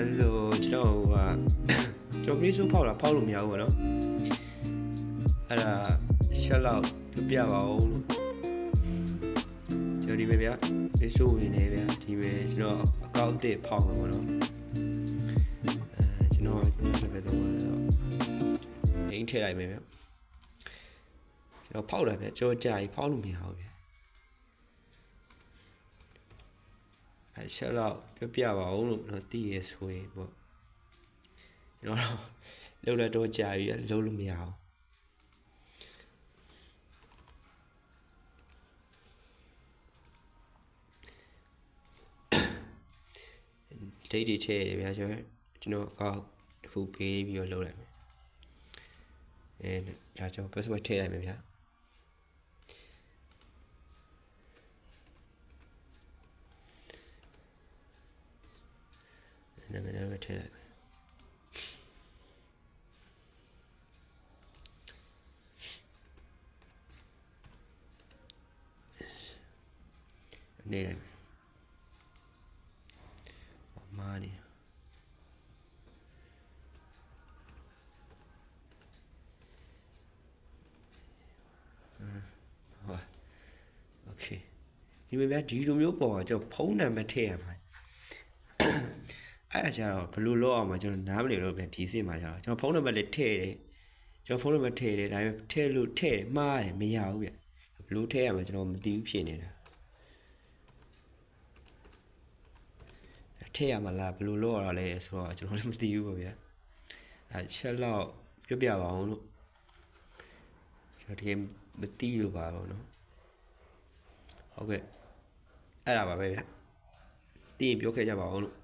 Hello ကျွန်တော်ကကျွန်တော် video ဖောက်လို့မရဘူးပေါ့နော်အဲ့ဒါရှက်လောက်ပြပါအောင်လို့ကျွန်တော်ဒီပဲဗျာ video ဝင်နေဗျာဒီပဲကျွန်တော်အကောင့်အသစ်ဖောက်မှာပေါ့နော်ကျွန်တော်ဒီပဲတော့လင်းထည့်လိုက်မယ်ဗျာကျွန်တော်ဖောက်တာဗျာကြောကြာကြီးဖောက်လို့မရဘူးဗျာအဲ့ရှက်လောက်ပြပါအောင်လို့တော့တည်ရဆိုရင်ပေါ့ကျွန်တော်လှုပ်တော့ကြာပြီလှုပ်လို့မရအောင်ဒိတ်တွေထည့်ရတယ်ဗျာကျွန်တော်အကောက်တစ်ခုပေးပြီးတော့လှုပ်လိုက်မယ်ဒါကျွန်တော် password ထည့်လိုက်မယ်ဗျာနာမည်ထည့်လိုက်နေလိုက်မာနီဟုတ်โอเคဒီမှာဗျာဒီလိုမျိုးပေါ်ကကျွန်တော်ဖုန်းနံပါတ်ထည့်ရမှာအဲ့အကြတော့ဘယ်လိုလုပ်အောင်မှာကျွန်တော်နားမလည်တော့ဗျဒီစစ်မှာကျတော့ကျွန်တော်ဖုန်းနံပါတ်လေးထည့်တယ်ကျွန်တော်ဖုန်းနံပါတ်ထည့်တယ်ဒါပေမဲ့ထည့်လို့ထည့်မှားတယ်မရဘူးဗျဘယ်လိုထည့်ရမှာကျွန်တော်မသိဘူးဖြစ်နေတာထည့်ရမှာလားဘယ်လိုလုပ်ရတာလဲဆိုတော့ကျွန်တော်လည်းမသိဘူးပေါ့ဗျအဲချက်လောက်ပြပါအောင်လို့ကျွန်တော်တကယ်မသိလို့ပါတော့နော်ဟုတ်ကဲ့အဲ့ဒါပါပဲဗျသိရင်ပြောခဲ့ကြပါအောင်လို့